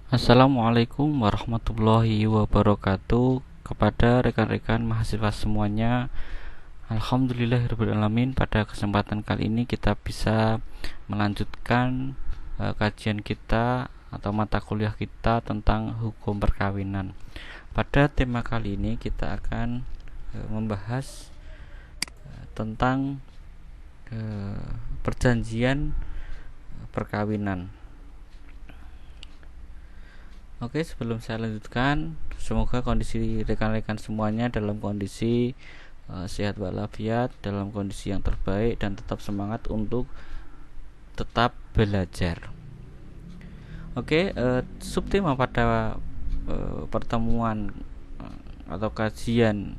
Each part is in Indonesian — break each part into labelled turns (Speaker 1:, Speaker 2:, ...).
Speaker 1: Assalamualaikum warahmatullahi wabarakatuh. Kepada rekan-rekan mahasiswa semuanya, alhamdulillahirrahmanirrahim, pada kesempatan kali ini kita bisa melanjutkan kajian kita atau mata kuliah kita tentang hukum perkawinan. Pada tema kali ini kita akan membahas tentang perjanjian perkawinan. Oke, sebelum saya lanjutkan, semoga kondisi rekan-rekan semuanya dalam kondisi sehat walafiat, dalam kondisi yang terbaik, dan tetap semangat untuk tetap belajar. Oke, subtema pada pertemuan atau kajian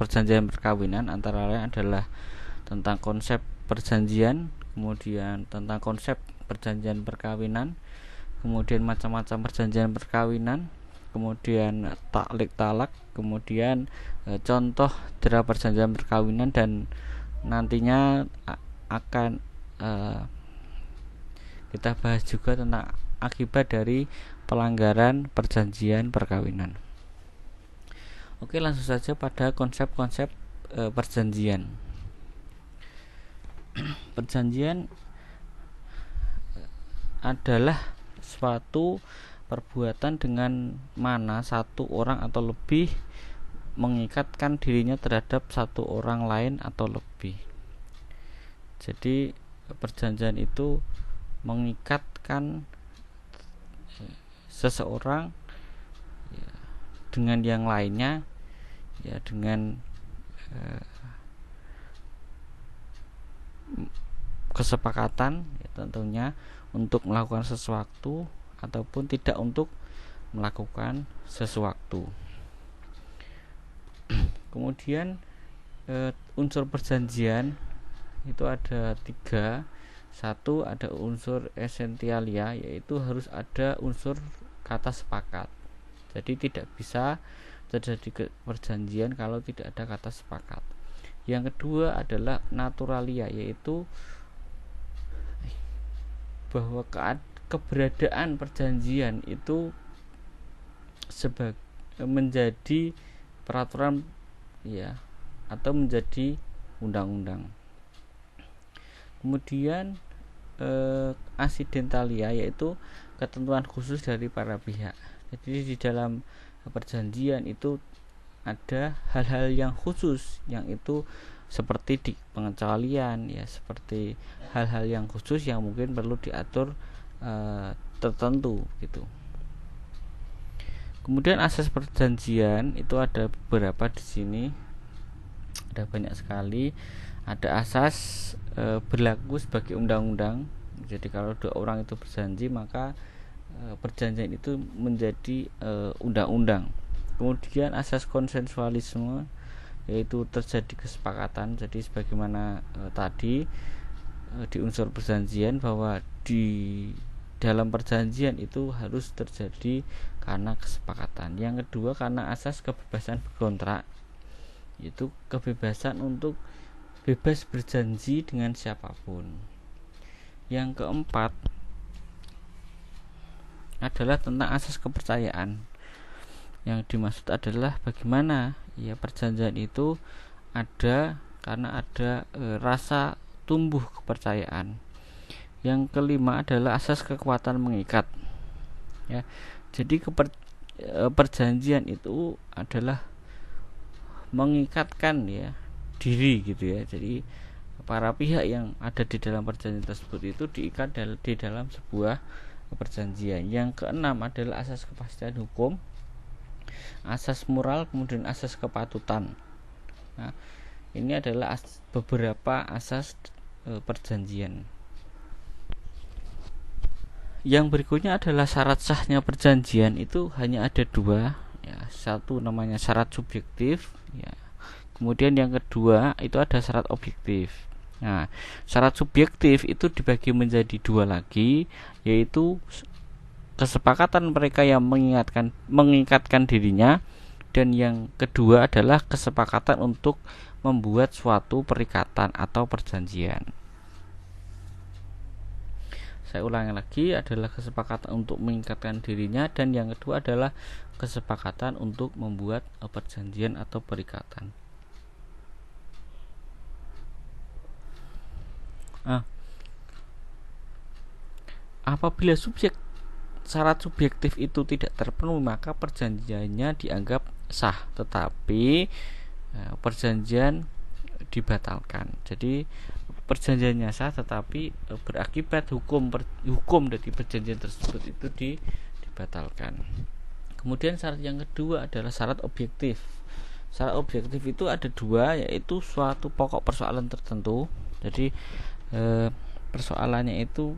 Speaker 1: perjanjian perkawinan antara lain adalah tentang konsep perjanjian, kemudian tentang konsep perjanjian perkawinan, kemudian macam-macam perjanjian perkawinan, kemudian taklik talak, kemudian contoh dari perjanjian perkawinan, dan nantinya akan kita bahas juga tentang akibat dari pelanggaran perjanjian perkawinan. Oke, langsung saja pada konsep-konsep perjanjian. Perjanjian adalah suatu perbuatan dengan mana satu orang atau lebih mengikatkan dirinya terhadap satu orang lain atau lebih. Jadi perjanjian itu mengikatkan seseorang dengan yang lainnya, dengan kesepakatan tentunya untuk melakukan sesuatu ataupun tidak untuk melakukan sesuatu. Kemudian unsur perjanjian itu ada 3. Satu, ada unsur esensialia, yaitu harus ada unsur kata sepakat. Jadi tidak bisa terjadi perjanjian kalau tidak ada kata sepakat. Yang kedua adalah naturalia, yaitu bahwa keberadaan perjanjian itu menjadi peraturan atau menjadi undang-undang. Kemudian aksidentalia, yaitu ketentuan khusus dari para pihak. Jadi di dalam perjanjian itu ada hal-hal yang khusus, yang itu seperti di pengecualian, seperti hal-hal yang khusus yang mungkin perlu diatur tertentu gitu. Kemudian asas perjanjian itu ada beberapa di sini, ada banyak sekali. Ada asas berlaku sebagai undang-undang. Jadi kalau 2 orang itu berjanji, maka perjanjian itu menjadi undang-undang. Kemudian asas konsensualisme, yaitu terjadi kesepakatan. Jadi sebagaimana tadi di unsur perjanjian, bahwa di dalam perjanjian itu harus terjadi karena kesepakatan. Yang kedua, karena asas kebebasan berkontrak, yaitu kebebasan untuk bebas berjanji dengan siapapun. Yang keempat adalah tentang asas kepercayaan. Yang dimaksud adalah bagaimana perjanjian itu ada karena ada rasa tumbuh kepercayaan. Yang kelima adalah asas kekuatan mengikat. Jadi perjanjian itu adalah mengikatkan diri gitu ya. Jadi para pihak yang ada di dalam perjanjian tersebut itu diikat di dalam sebuah perjanjian. Yang keenam adalah asas kepastian hukum, asas moral, kemudian asas kepatutan. Nah, ini adalah beberapa asas perjanjian. Yang berikutnya adalah syarat sahnya perjanjian itu hanya ada 2. Satu namanya syarat subjektif, kemudian yang kedua itu ada syarat objektif. Nah, syarat subjektif itu dibagi menjadi 2 lagi, yaitu kesepakatan mereka yang mengikatkan dirinya, dan yang kedua adalah kesepakatan untuk membuat suatu perikatan atau perjanjian. Saya ulangi lagi, adalah kesepakatan untuk meningkatkan dirinya, dan yang kedua adalah kesepakatan untuk membuat perjanjian atau perikatan. Nah, apabila syarat subjektif itu tidak terpenuhi, maka perjanjiannya dianggap sah, tetapi perjanjian dibatalkan. Jadi perjanjiannya sah, tetapi berakibat hukum dari perjanjian tersebut itu dibatalkan. Kemudian syarat yang kedua adalah syarat objektif. Syarat objektif itu ada dua, yaitu suatu pokok persoalan tertentu. Jadi persoalannya itu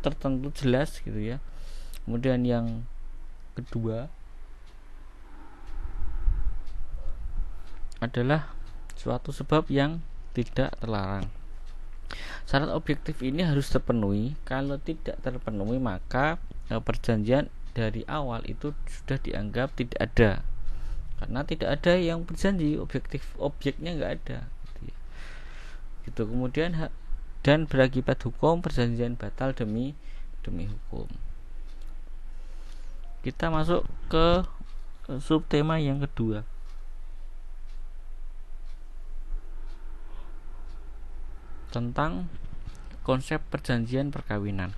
Speaker 1: tertentu jelas gitu ya. Kemudian yang kedua adalah suatu sebab yang tidak terlarang. Syarat objektif ini harus terpenuhi. Kalau tidak terpenuhi, maka perjanjian dari awal itu sudah dianggap tidak ada, karena tidak ada yang berjanji, objeknya nggak ada gitu. Kemudian dan berakibat hukum, perjanjian batal demi hukum. Kita masuk ke subtema yang kedua, tentang konsep perjanjian perkawinan.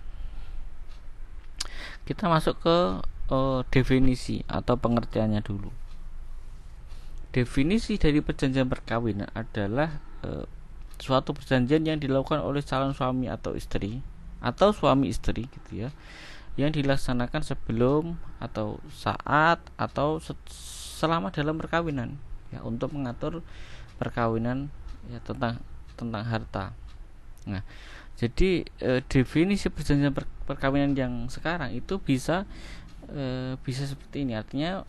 Speaker 1: Kita masuk ke definisi atau pengertiannya dulu. Definisi dari perjanjian perkawinan adalah suatu perjanjian yang dilakukan oleh calon suami atau istri, atau suami istri gitu ya, yang dilaksanakan sebelum atau saat atau selama dalam perkawinan ya, untuk mengatur perkawinan ya, tentang harta. Nah, jadi definisi perjanjian perkawinan yang sekarang itu bisa seperti ini. Artinya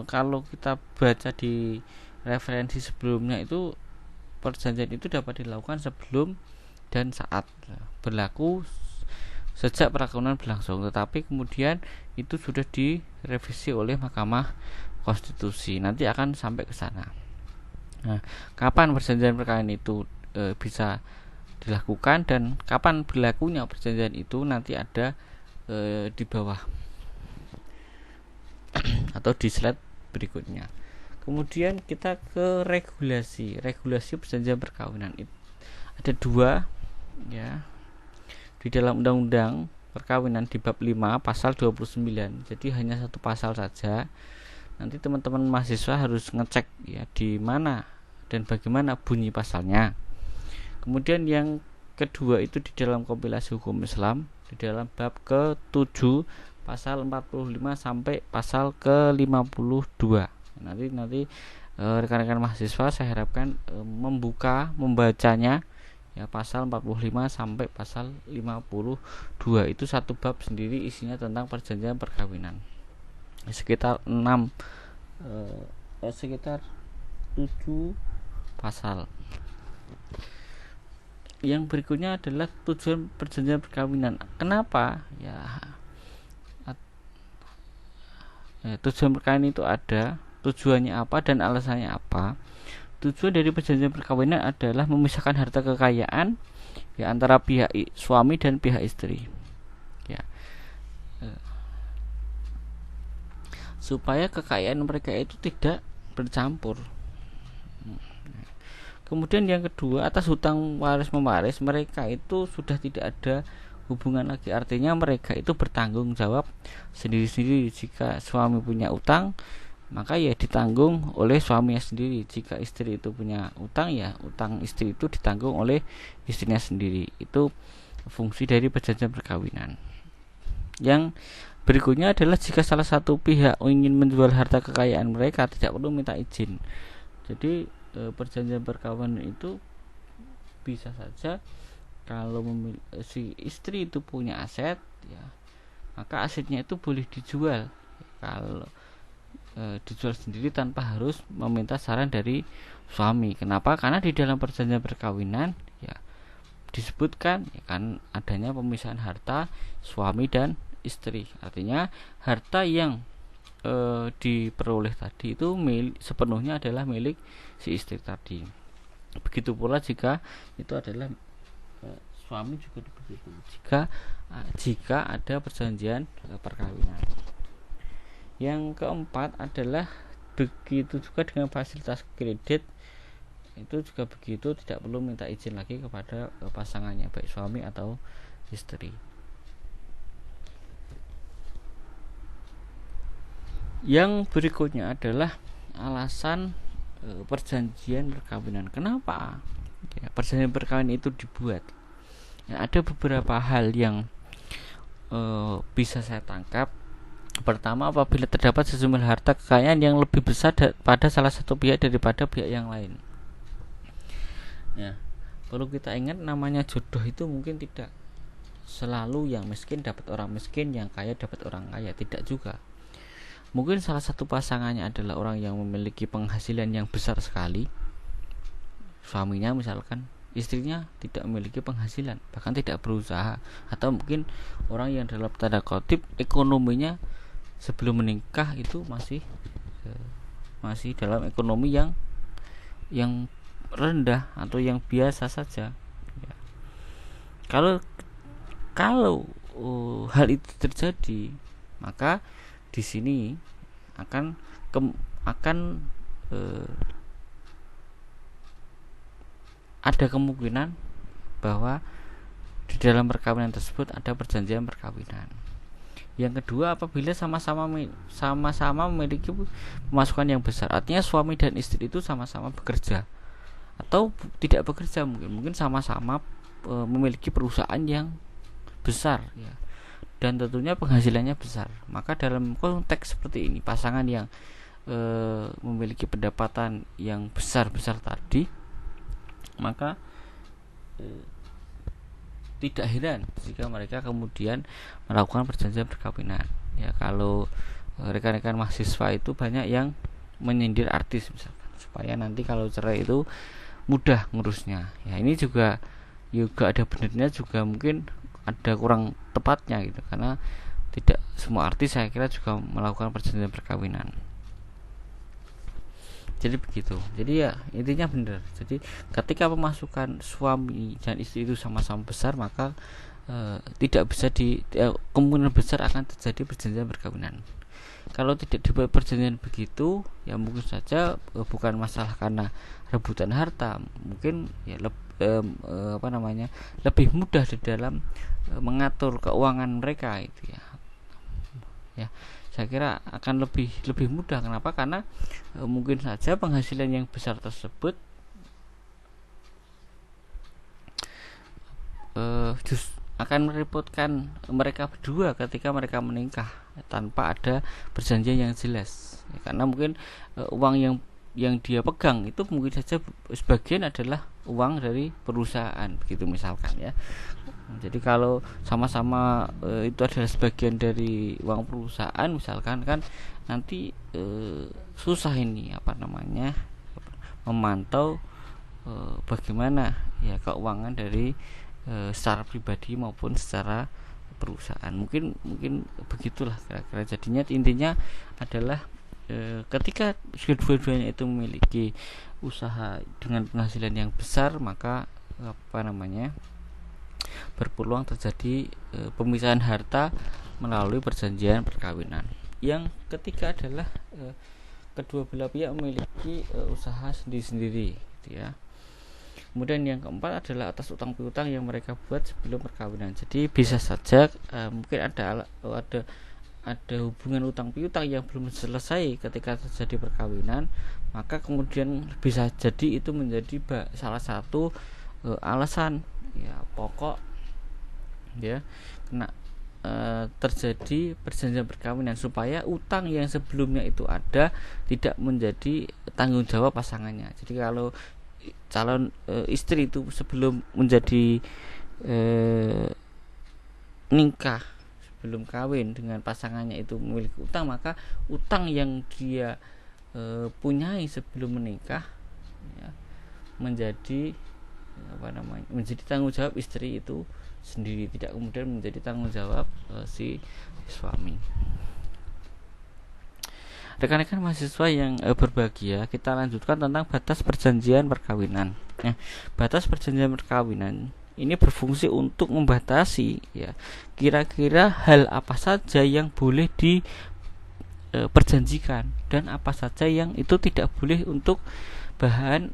Speaker 1: kalau kita baca di referensi sebelumnya, itu perjanjian itu dapat dilakukan sebelum dan saat berlaku sejak perkawinan berlangsung, tetapi kemudian itu sudah direvisi oleh Mahkamah Konstitusi. Nanti akan sampai ke sana. Nah, kapan perjanjian perkawinan itu bisa dilakukan dan kapan berlakunya perjanjian itu, nanti ada di bawah atau di slide berikutnya. Kemudian kita ke regulasi perjanjian perkawinan. Ada dua ya, di dalam undang-undang perkawinan di bab 5 pasal 29. Jadi hanya satu pasal saja. Nanti teman-teman mahasiswa harus ngecek ya di mana dan bagaimana bunyi pasalnya. Kemudian yang kedua itu di dalam kompilasi hukum Islam, di dalam bab ke-7 pasal 45 sampai pasal ke-52. Nanti rekan-rekan mahasiswa saya harapkan membacanya ya, pasal 45 sampai pasal 52 itu satu bab sendiri, isinya tentang perjanjian perkawinan. Sekitar 7 pasal. Yang berikutnya adalah tujuan perjanjian perkawinan. Kenapa? Tujuan perkawinan itu ada, tujuannya apa dan alasannya apa. Tujuan dari perjanjian perkawinan adalah memisahkan harta kekayaan ya, antara pihak suami dan pihak istri ya, supaya kekayaan mereka itu tidak bercampur. Kemudian yang kedua, atas hutang waris mewaris, mereka itu sudah tidak ada hubungan lagi. Artinya mereka itu bertanggung jawab sendiri-sendiri. Jika suami punya utang, maka ya ditanggung oleh suaminya sendiri. Jika istri itu punya utang, ya utang istri itu ditanggung oleh istrinya sendiri. Itu fungsi dari perjanjian perkawinan. Yang berikutnya adalah jika salah satu pihak ingin menjual harta kekayaan mereka, tidak perlu minta izin. Jadi perjanjian perkawinan itu bisa saja kalau si istri itu punya aset ya, maka asetnya itu boleh dijual. Kalau dijual sendiri tanpa harus meminta saran dari suami. Kenapa? Karena di dalam perjanjian perkawinan ya disebutkan ya kan adanya pemisahan harta suami dan istri. Artinya harta yang diperoleh tadi itu sepenuhnya adalah milik si istri tadi. Begitu pula jika itu adalah suami juga begitu jika ada perjanjian perkawinan. Yang keempat adalah begitu juga dengan fasilitas kredit, itu juga begitu, tidak perlu minta izin lagi kepada pasangannya, baik suami atau istri. Yang berikutnya adalah alasan perjanjian perkawinan. Kenapa perjanjian perkawinan itu dibuat? Ada beberapa hal yang bisa saya tangkap. Pertama, apabila terdapat sejumlah harta kekayaan yang lebih besar pada salah satu pihak daripada pihak yang lain. Ya, perlu kita ingat, namanya jodoh itu mungkin tidak selalu yang miskin dapat orang miskin, yang kaya dapat orang kaya, tidak juga. Mungkin salah satu pasangannya adalah orang yang memiliki penghasilan yang besar sekali, suaminya misalkan, istrinya tidak memiliki penghasilan, bahkan tidak berusaha, atau mungkin orang yang dalam tanda kutip ekonominya sebelum menikah itu masih dalam ekonomi yang rendah atau yang biasa saja. Ya. Kalau hal itu terjadi, maka di sini akan ada kemungkinan bahwa di dalam perkawinan tersebut ada perjanjian perkawinan. Yang kedua, apabila sama-sama memiliki pemasukan yang besar, artinya suami dan istri itu sama-sama bekerja atau tidak bekerja, mungkin sama-sama memiliki perusahaan yang besar, ya, dan tentunya penghasilannya besar. Maka dalam konteks seperti ini, pasangan yang memiliki pendapatan yang besar-besar tadi, maka tidak heran jika mereka kemudian melakukan perjanjian perkawinan. Ya, kalau rekan-rekan mahasiswa itu banyak yang menyindir artis misalkan, supaya nanti kalau cerai itu mudah ngurusnya. Ya, ini juga ada benarnya, juga mungkin ada kurang tepatnya gitu, karena tidak semua artis saya kira juga melakukan perjanjian perkawinan. Jadi begitu. Jadi ya intinya benar. Jadi ketika pemasukan suami dan istri itu sama-sama besar, maka tidak bisa kemungkinan besar akan terjadi perjanjian perkawinan. Kalau tidak dibuat perjanjian begitu, ya mungkin saja bukan masalah karena rebutan harta, mungkin ya lebih mudah di dalam mengatur keuangan mereka itu ya saya kira akan lebih mudah. Kenapa? Karena mungkin saja penghasilan yang besar tersebut akan merepotkan mereka berdua ketika mereka menikah tanpa ada perjanjian yang jelas, ya, karena mungkin uang yang dia pegang itu mungkin saja sebagian adalah uang dari perusahaan, begitu misalkan, ya. Jadi kalau sama-sama itu adalah sebagian dari uang perusahaan misalkan, kan nanti susah ini memantau bagaimana ya keuangan dari secara pribadi maupun secara perusahaan. Mungkin begitulah kira-kira. Jadinya intinya adalah ketika dua-duanya itu memiliki usaha dengan penghasilan yang besar, maka berpeluang terjadi pemisahan harta melalui perjanjian perkawinan. Yang ketiga adalah kedua belah pihak memiliki usaha sendiri-sendiri, gitu ya. Kemudian yang keempat adalah atas utang piutang yang mereka buat sebelum perkawinan. Jadi bisa saja mungkin ada hubungan utang piutang yang belum selesai ketika terjadi perkawinan, maka kemudian bisa jadi itu menjadi salah satu alasan ya pokok ya terjadi perjanjian perkawinan, supaya utang yang sebelumnya itu ada tidak menjadi tanggung jawab pasangannya. Jadi kalau calon istri itu sebelum menjadi nikah, sebelum kawin dengan pasangannya itu memiliki utang, maka utang yang dia punyai sebelum menikah ya, menjadi tanggung jawab istri itu sendiri, tidak kemudian menjadi tanggung jawab si suami. Rekan-rekan mahasiswa yang berbahagia, kita lanjutkan tentang batas perjanjian perkawinan. Batas perjanjian perkawinan ini berfungsi untuk membatasi ya kira-kira hal apa saja yang boleh diperjanjikan dan apa saja yang itu tidak boleh untuk bahan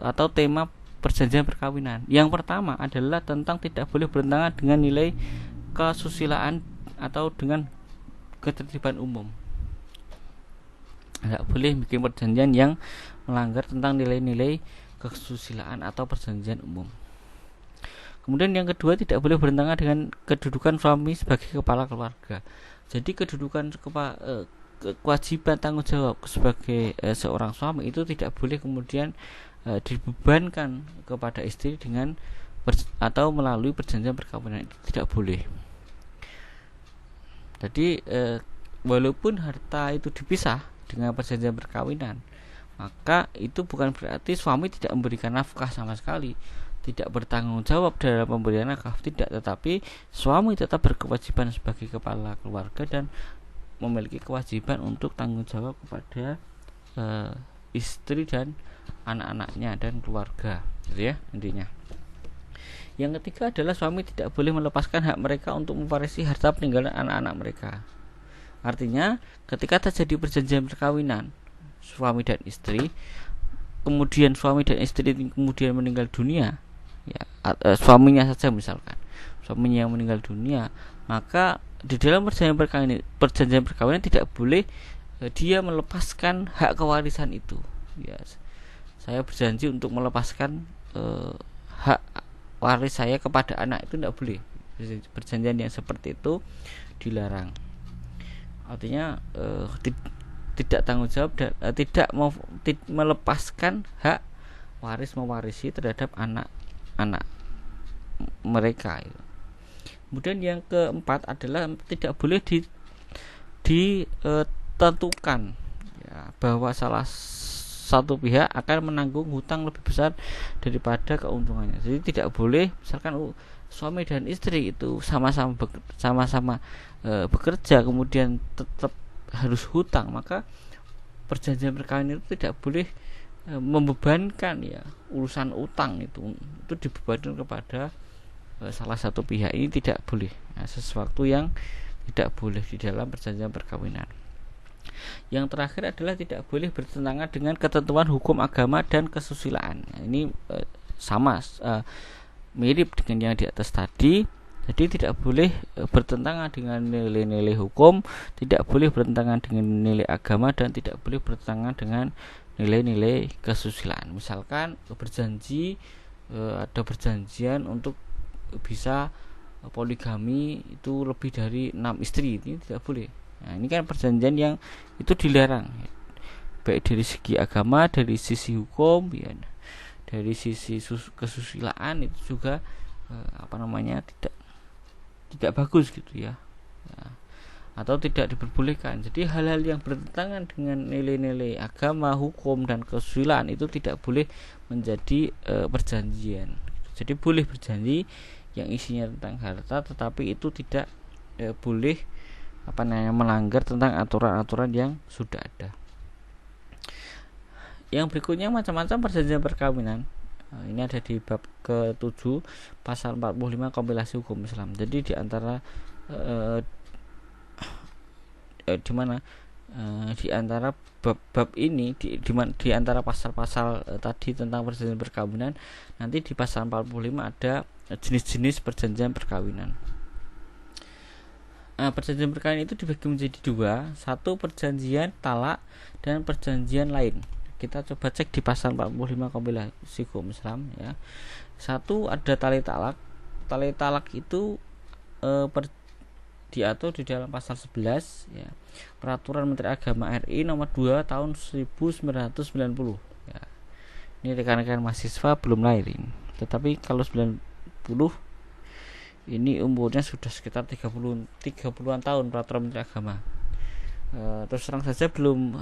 Speaker 1: atau tema perjanjian perkawinan. Yang pertama adalah tentang tidak boleh bertentangan dengan nilai kesusilaan atau dengan ketertiban umum. Tidak boleh bikin perjanjian yang melanggar tentang nilai-nilai kesusilaan atau perjanjian umum. Kemudian yang kedua, tidak boleh bertentangan dengan kedudukan suami sebagai kepala keluarga. Jadi kedudukan kewajiban tanggung jawab sebagai seorang suami itu tidak boleh kemudian dibebankan kepada istri dengan atau melalui perjanjian perkawinan, itu tidak boleh. Jadi walaupun harta itu dipisah dengan perjanjian perkawinan, maka itu bukan berarti suami tidak memberikan nafkah sama sekali, tidak bertanggung jawab dalam pemberian nafkah, tidak, tetapi suami tetap berkewajiban sebagai kepala keluarga dan memiliki kewajiban untuk tanggung jawab kepada istri dan anak-anaknya dan keluarga, gitu ya intinya. Yang ketiga adalah suami tidak boleh melepaskan hak mereka untuk mewarisi harta peninggalan anak-anak mereka. Artinya ketika terjadi perjanjian perkawinan suami dan istri, kemudian suami dan istri kemudian meninggal dunia, ya, suaminya saja misalkan, suaminya yang meninggal dunia, maka di dalam perjanjian perkawinan tidak boleh dia melepaskan hak kewarisan itu. Ya, saya berjanji untuk melepaskan hak waris saya kepada anak, itu tidak boleh. Perjanjian yang seperti itu dilarang. Artinya tidak tanggung jawab dan tidak melepaskan hak waris mewarisi terhadap anak-anak mereka. Kemudian yang keempat adalah tidak boleh ditentukan ya, bahwa salah satu pihak akan menanggung hutang lebih besar daripada keuntungannya. Jadi tidak boleh misalkan suami dan istri itu sama-sama bekerja kemudian tetap harus hutang, maka perjanjian perkawinan itu tidak boleh membebankan ya urusan utang itu dibebankan kepada salah satu pihak. Ini tidak boleh, sesuatu yang tidak boleh di dalam perjanjian perkawinan. Yang terakhir adalah tidak boleh bertentangan dengan ketentuan hukum agama dan kesusilaan. Ini sama mirip dengan yang di atas tadi. Jadi tidak boleh bertentangan dengan nilai-nilai hukum, tidak boleh bertentangan dengan nilai agama, dan tidak boleh bertentangan dengan nilai-nilai kesusilaan. Misalkan berjanji, ada perjanjian untuk bisa poligami itu lebih dari 6 istri, ini tidak boleh. Nah, ini kan perjanjian yang itu dilarang, baik dari segi agama, dari sisi hukum, ya, dari sisi kesusilaan itu juga tidak bagus gitu ya, atau tidak diperbolehkan. Jadi hal-hal yang bertentangan dengan nilai-nilai agama, hukum, dan kesusilaan itu tidak boleh menjadi perjanjian. Jadi boleh berjanji yang isinya tentang harta, tetapi itu tidak boleh melanggar tentang aturan-aturan yang sudah ada. Yang berikutnya macam-macam perjanjian perkawinan. Ini ada di bab ke-7 pasal 45 kompilasi hukum Islam. Jadi di antara di antara bab ini di antara pasal-pasal tadi tentang perjanjian perkawinan, nanti di pasal 45 ada jenis-jenis perjanjian perkawinan. Perjanjian perkawinan itu dibagi menjadi dua, satu perjanjian talak dan perjanjian lain. Kita coba cek di pasal 45 kompilasi hukum Islam ya. Satu ada tali talak. Tali talak itu diatur di dalam pasal 11 ya. Peraturan Menteri Agama RI nomor 2 tahun 1990 ya. Ini rekan-rekan mahasiswa belum lahir ini. Tetapi kalau 90 ini umurnya sudah sekitar 30-an tahun peraturan Menteri Agama. Terus terang saja belum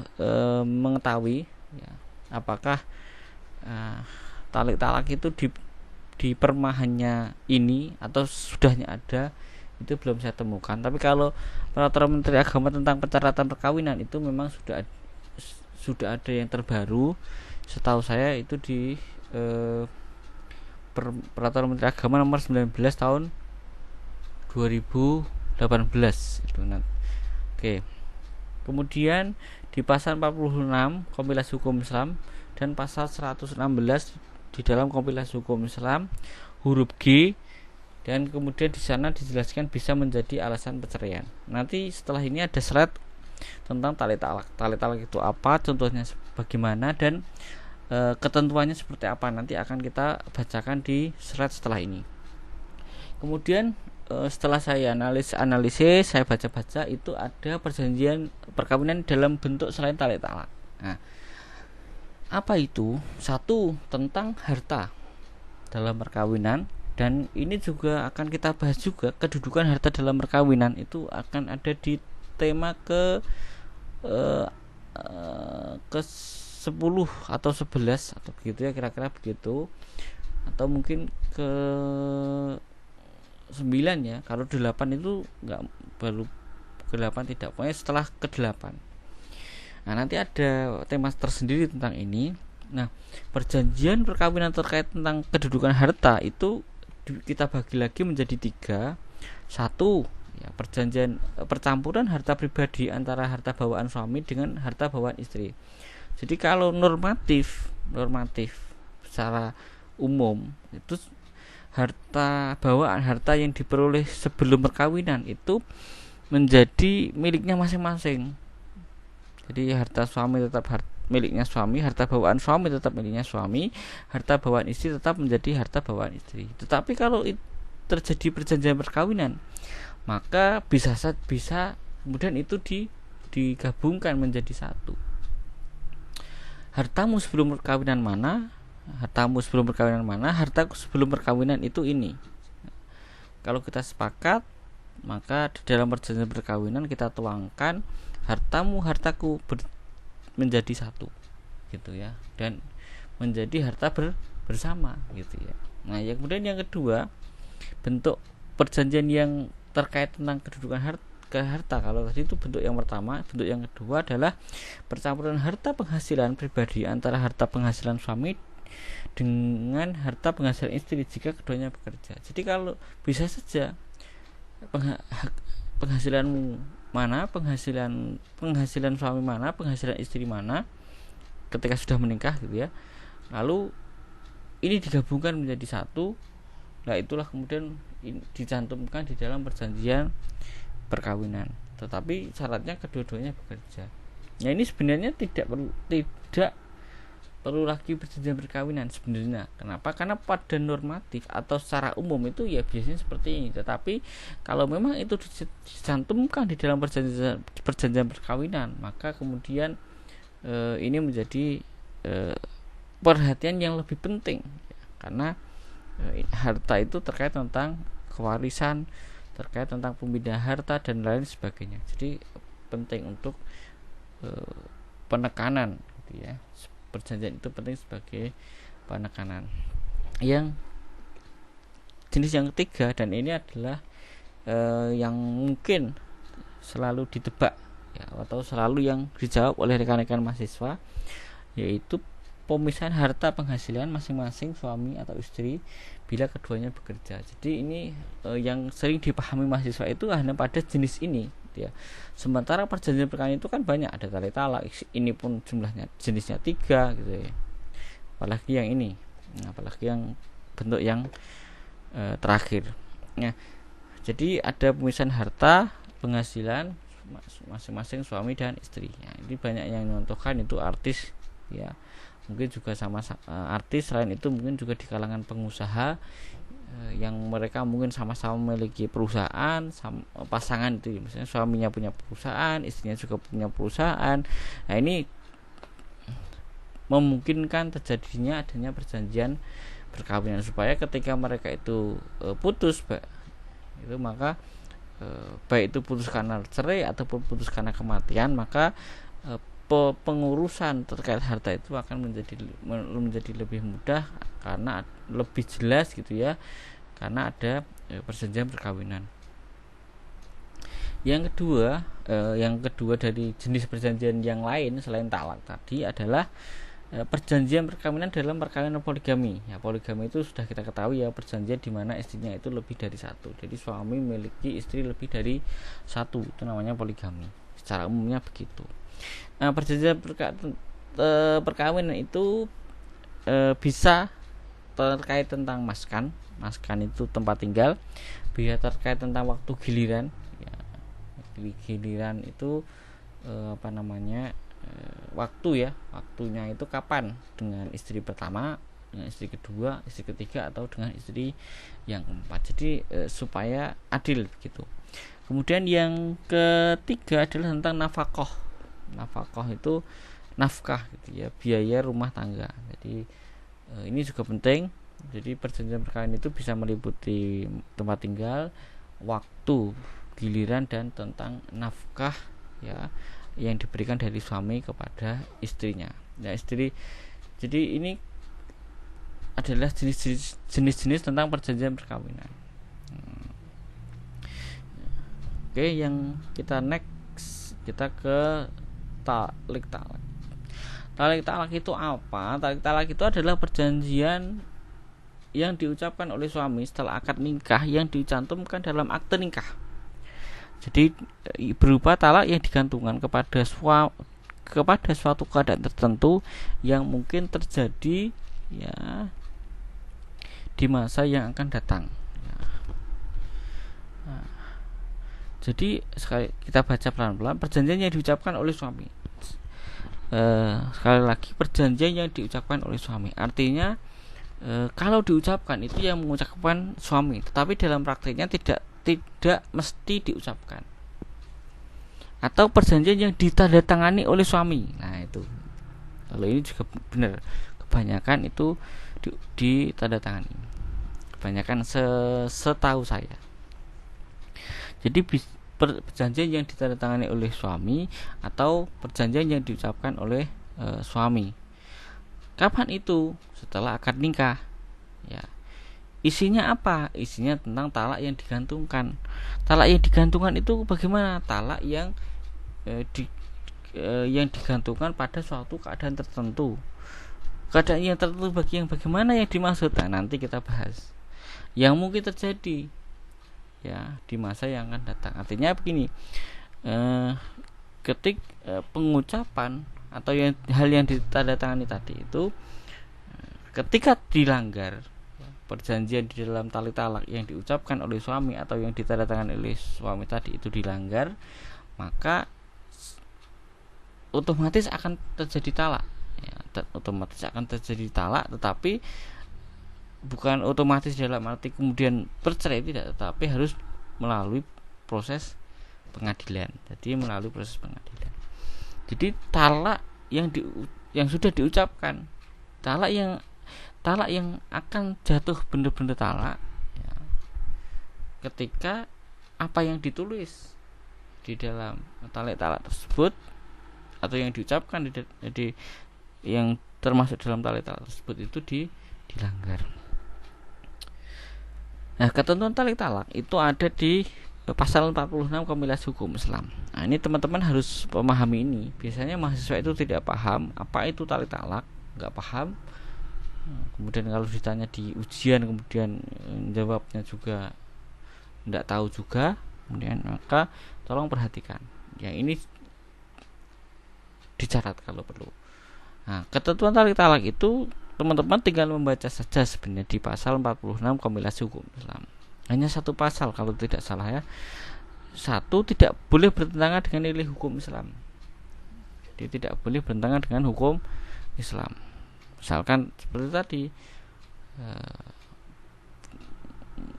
Speaker 1: mengetahui ya, apakah tali talak itu di permahannya ini atau sudahnya ada, itu belum saya temukan. Tapi kalau peraturan Menteri Agama tentang persyaratan perkawinan itu memang sudah ada yang terbaru. Setahu saya itu di Peraturan Menteri Agama nomor 19 tahun 2018 itu. Oke. Kemudian di pasal 46 Kompilasi Hukum Islam dan pasal 116 di dalam Kompilasi Hukum Islam huruf G, dan kemudian di sana dijelaskan bisa menjadi alasan perceraian. Nanti setelah ini ada slide tentang tali talak. Tali talak itu apa, contohnya bagaimana, dan ketentuannya seperti apa, nanti akan kita bacakan di slide setelah ini. Kemudian setelah saya analisis, saya baca-baca, itu ada perjanjian perkawinan dalam bentuk selain tali talak. Nah, apa itu? Satu, tentang harta dalam perkawinan, dan ini juga akan kita bahas juga kedudukan harta dalam perkawinan, itu akan ada di tema ke 10 atau 11 atau begitu ya, kira-kira begitu, atau mungkin ke 9 ya. Kalau 8 itu enggak, baru ke 8 tidak, pokoknya setelah ke 8. Nah, nanti ada tema tersendiri tentang ini. Nah, perjanjian perkawinan terkait tentang kedudukan harta itu kita bagi lagi menjadi 3. Satu, ya, perjanjian percampuran harta pribadi antara harta bawaan suami dengan harta bawaan istri. Jadi kalau normatif secara umum itu harta bawaan, harta yang diperoleh sebelum perkawinan itu menjadi miliknya masing-masing. Jadi harta suami tetap miliknya suami, harta bawaan suami tetap miliknya suami, harta bawaan istri tetap menjadi harta bawaan istri. Tetapi kalau terjadi perjanjian perkawinan, maka bisa kemudian itu digabungkan menjadi satu. Hartamu sebelum perkawinan mana, hartaku sebelum perkawinan itu ini. Kalau kita sepakat, maka di dalam perjanjian perkawinan kita tuangkan hartaku menjadi satu, gitu ya, dan menjadi harta bersama, gitu ya. Nah, yang kemudian yang kedua, bentuk perjanjian yang terkait tentang kedudukan harta. Kalau tadi itu bentuk yang pertama. Bentuk yang kedua adalah percampuran harta penghasilan pribadi antara harta penghasilan suami dengan harta penghasilan istri jika keduanya bekerja. Jadi kalau bisa saja penghasilanmu mana, penghasilan suami mana, penghasilan istri mana ketika sudah menikah, gitu ya. Lalu ini digabungkan menjadi satu. Nah, itulah kemudian dicantumkan di dalam perjanjian perkawinan. Tetapi syaratnya kedua-duanya bekerja. Nah, ini sebenarnya tidak perlu lagi perjanjian perkawinan sebenarnya. Kenapa? Karena pada normatif atau secara umum itu ya biasanya seperti ini. Tetapi kalau memang itu dicantumkan di dalam perjanjian perkawinan, maka kemudian ini menjadi perhatian yang lebih penting, karena harta itu terkait tentang kewarisan, terkait tentang pemindahan harta dan lain sebagainya. Jadi penting untuk penekanan, gitu ya. Perjanjian itu penting sebagai penekanan. Yang jenis yang ketiga, dan ini adalah yang mungkin selalu ditebak ya, atau selalu yang dijawab oleh rekan-rekan mahasiswa, yaitu pemisahan harta penghasilan masing-masing suami atau istri bila keduanya bekerja. Jadi ini yang sering dipahami mahasiswa itu hanya pada jenis ini, gitu ya. Sementara perjanjian perkawinan itu kan banyak, ada tali talak, ini pun jumlahnya jenisnya 3, gitu ya. Apalagi yang ini, apalagi yang bentuk yang terakhir. Nah, jadi ada pemisahan harta penghasilan masing-masing suami dan istri. Nah, ini banyak yang mencontohkan itu artis, ya. Mungkin juga sama artis, selain itu mungkin juga di kalangan pengusaha yang mereka mungkin sama-sama memiliki perusahaan, pasangan itu misalnya suaminya punya perusahaan, istrinya juga punya perusahaan. Nah, ini memungkinkan terjadinya adanya perjanjian perkawinan, supaya ketika mereka itu putus, itu maka baik itu putus karena cerai ataupun putus karena kematian, maka pengurusan terkait harta itu akan menjadi lebih mudah, karena lebih jelas, gitu ya, karena ada perjanjian perkawinan. Yang kedua dari jenis perjanjian yang lain selain talak tadi adalah perjanjian perkawinan dalam perkawinan poligami. Ya, poligami itu sudah kita ketahui ya, perjanjian di mana istrinya itu lebih dari satu. Jadi suami memiliki istri lebih dari satu, itu namanya poligami. Secara umumnya begitu. Nah, perjanjian perkawinan itu bisa terkait tentang maskan. Maskan itu tempat tinggal. Bisa terkait tentang waktu giliran. Ya, giliran itu waktu ya, waktunya itu kapan, dengan istri pertama, dengan istri kedua, istri ketiga, atau dengan istri yang keempat. Jadi supaya adil gitu. Kemudian yang ketiga adalah tentang nafkah. Nafkah itu nafkah gitu ya, biaya rumah tangga. Jadi ini juga penting. Jadi perjanjian perkawinan itu bisa meliputi tempat tinggal, waktu giliran, dan tentang nafkah ya yang diberikan dari suami kepada istrinya. Ya, istri. Jadi ini adalah jenis-jenis tentang perjanjian perkawinan. Oke, yang kita next, kita ke talik talak. Talik talak itu apa? Talik talak itu adalah perjanjian yang diucapkan oleh suami setelah akad nikah yang dicantumkan dalam akte nikah. Jadi berupa talak yang digantungkan kepada suatu keadaan tertentu yang mungkin terjadi ya di masa yang akan datang. Ya. Nah, jadi kita baca pelan-pelan. Perjanjian yang diucapkan oleh suami. Sekali lagi, perjanjian yang diucapkan oleh suami. Artinya kalau diucapkan itu yang mengucapkan suami, tetapi dalam praktiknya tidak mesti diucapkan. Atau perjanjian yang ditandatangani oleh suami. Nah itu, kalau ini juga benar, kebanyakan itu ditandatangani. Kebanyakan setahu saya. Jadi perjanjian yang ditandatangani oleh suami atau perjanjian yang diucapkan oleh suami. Kapan itu? Setelah akad nikah. Ya. Isinya apa? Isinya tentang talak yang digantungkan. Talak yang digantungkan itu bagaimana? Talak yang yang digantungkan pada suatu keadaan tertentu. Keadaan yang tertentu bagaimana yang dimaksud? Nah, nanti kita bahas. Yang mungkin terjadi ya di masa yang akan datang. Artinya begini, pengucapan atau hal yang ditandatangani tadi itu ketika dilanggar, perjanjian di dalam tali talak yang diucapkan oleh suami atau yang ditandatangani oleh suami tadi itu dilanggar, maka otomatis akan terjadi talak ya, otomatis akan terjadi talak, tetapi bukan otomatis dalam arti kemudian bercerai, tidak, tetapi harus melalui proses pengadilan. Jadi talak yang sudah diucapkan, talak yang akan jatuh benar-benar talak ya, ketika apa yang ditulis di dalam talik talak tersebut atau yang diucapkan di yang termasuk dalam talik talak tersebut itu dilanggar. Nah, ketentuan talik talak itu ada di pasal 46 Kompilasi Hukum Islam. Nah, ini teman-teman harus memahami ini. Biasanya mahasiswa itu tidak paham apa itu talik talak, nggak paham. Kemudian kalau ditanya di ujian, kemudian jawabnya juga tidak tahu juga. Kemudian maka tolong perhatikan. Yang ini dicatat kalau perlu. Nah, ketentuan talik talak itu teman-teman tinggal membaca saja sebenarnya di pasal 46 Kompilasi Hukum Islam. Hanya satu pasal kalau tidak salah ya. Satu, tidak boleh bertentangan dengan nilai hukum Islam. Jadi tidak boleh bertentangan dengan hukum Islam. Misalkan seperti tadi,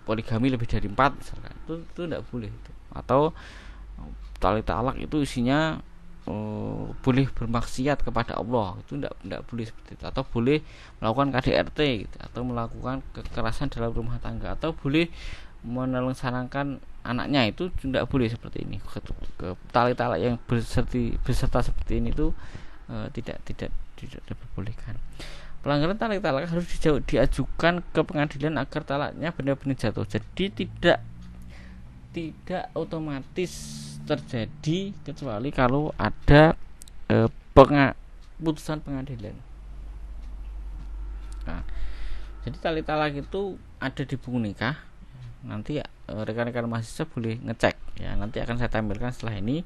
Speaker 1: poligami lebih dari 4 misalkan, itu tidak boleh itu. Atau talik talak itu isinya boleh bermaksiat kepada Allah, itu tidak boleh seperti itu. Atau boleh melakukan KDRT gitu, atau melakukan kekerasan dalam rumah tangga, atau boleh menelantarkan anaknya, itu tidak boleh seperti ini. Talik-talak yang beserta seperti ini itu tidak diperbolehkan. Pelanggaran talik-talak harus diajukan ke pengadilan agar talaknya benar-benar jatuh. Jadi tidak otomatis terjadi kecuali kalau ada putusan pengadilan. Nah, jadi tali talak itu ada di buku nikah. Nanti ya, rekan-rekan mahasiswa boleh ngecek ya, nanti akan saya tampilkan setelah ini.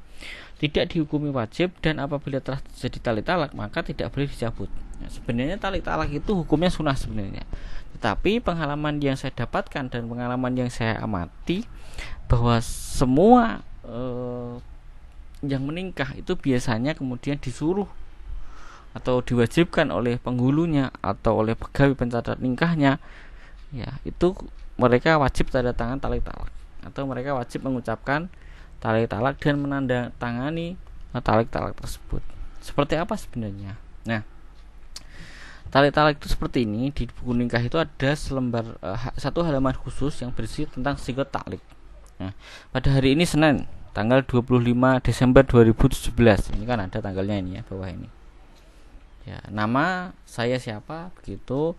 Speaker 1: Tidak dihukumi wajib, dan apabila telah terjadi tali talak maka tidak boleh dicabut. Ya, sebenarnya tali talak itu hukumnya sunnah sebenarnya, tetapi pengalaman yang saya dapatkan dan pengalaman yang saya amati bahwa semua yang menikah itu biasanya kemudian disuruh atau diwajibkan oleh penghulunya atau oleh pegawai pencatat nikahnya, ya itu mereka wajib tanda tangan tali talak, atau mereka wajib mengucapkan tali talak dan menandatangani tali talak tersebut. Seperti apa sebenarnya? Nah, tali talak itu seperti ini. Di buku nikah itu ada satu halaman khusus yang berisi tentang sigot taklik. Nah, pada hari ini Senin tanggal 25 Desember 2017, ini kan ada tanggalnya ini ya, bawah ini ya, nama saya siapa, begitu,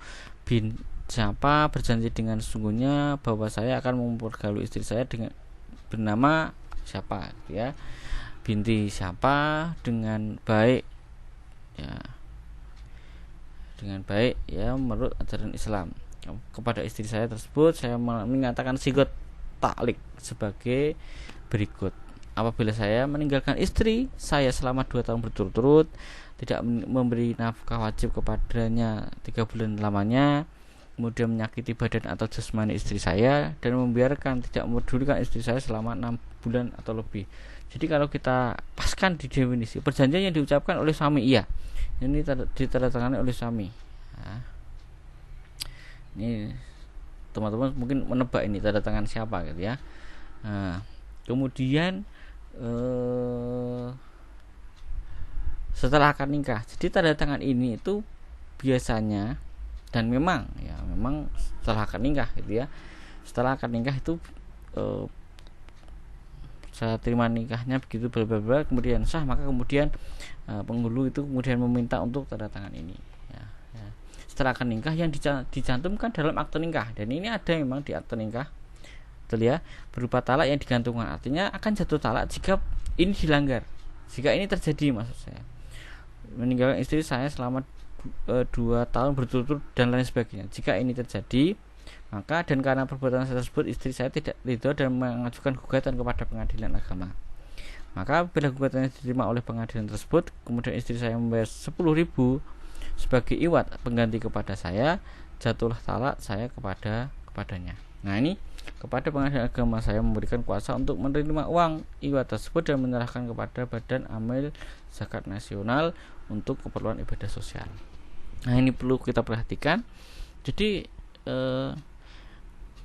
Speaker 1: siapa berjanji dengan sesungguhnya bahwa saya akan mempergauli istri saya dengan bernama siapa ya, binti siapa, dengan baik ya, dengan baik ya menurut ajaran Islam. Kepada istri saya tersebut saya mengatakan sigot taklik sebagai berikut. Apabila saya meninggalkan istri saya selama 2 tahun berturut-turut, tidak memberi nafkah wajib kepadanya 3 bulan lamanya, kemudian menyakiti badan atau jasmani istri saya, dan membiarkan tidak memedulikan istri saya selama 6 bulan atau lebih. Jadi kalau kita paskan di definisi, perjanjian yang diucapkan oleh suami, iya, ini ditandatangani oleh suami. Nah, ini teman-teman mungkin menebak ini tanda tangan siapa gitu ya. Nah, kemudian setelah akad nikah, jadi tanda tangan ini itu biasanya, dan memang setelah akad nikah gitu ya, setelah akad nikah itu saya terima nikahnya begitu bla kemudian sah, maka kemudian penghulu itu kemudian meminta untuk tanda tangan ini ya. Setelah akad nikah yang dicantumkan dalam akte nikah, dan ini ada memang di akte nikah, betul ya, berupa talak yang digantungkan. Artinya akan jatuh talak jika ini dilanggar, jika ini terjadi, maksud saya meninggalkan istri saya selama 2 tahun berturut-turut dan lain sebagainya. Jika ini terjadi, maka dan karena perbuatan saya tersebut istri saya tidak ridho dan mengajukan gugatan kepada pengadilan agama, maka bila gugatannya diterima oleh pengadilan tersebut, kemudian istri saya membayar 10.000 sebagai iwat pengganti kepada saya, jatuhlah talak saya kepadanya. Nah, ini kepada pengadilan agama saya memberikan kuasa untuk menerima uang iwat tersebut dan menyerahkan kepada Badan Amil Zakat Nasional untuk keperluan ibadah sosial. Nah, ini perlu kita perhatikan. Jadi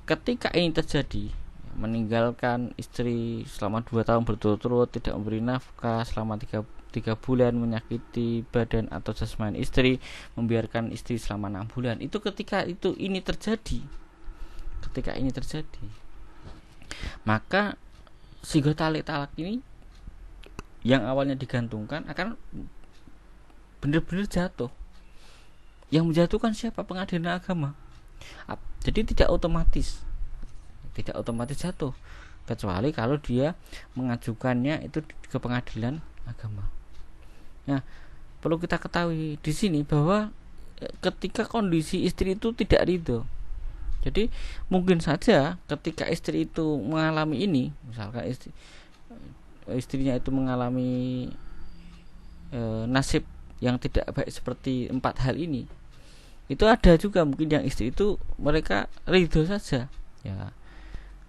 Speaker 1: ketika ini terjadi, meninggalkan istri selama 2 tahun berturut-turut, tidak memberi nafkah selama 3 bulan, menyakiti badan atau jasmani istri, membiarkan istri selama 6 bulan, itu ketika ini terjadi, maka sigot tali talak ini yang awalnya digantungkan akan benar-benar jatuh. Yang menjatuhkan siapa? Pengadilan agama. Jadi tidak otomatis jatuh, kecuali kalau dia mengajukannya itu ke pengadilan agama. Nah, perlu kita ketahui di sini bahwa ketika kondisi istri itu tidak ridho, jadi mungkin saja ketika istri itu mengalami ini, misalkan istrinya itu mengalami nasib yang tidak baik seperti 4 hal ini, itu ada juga mungkin yang istri itu mereka ridho saja ya,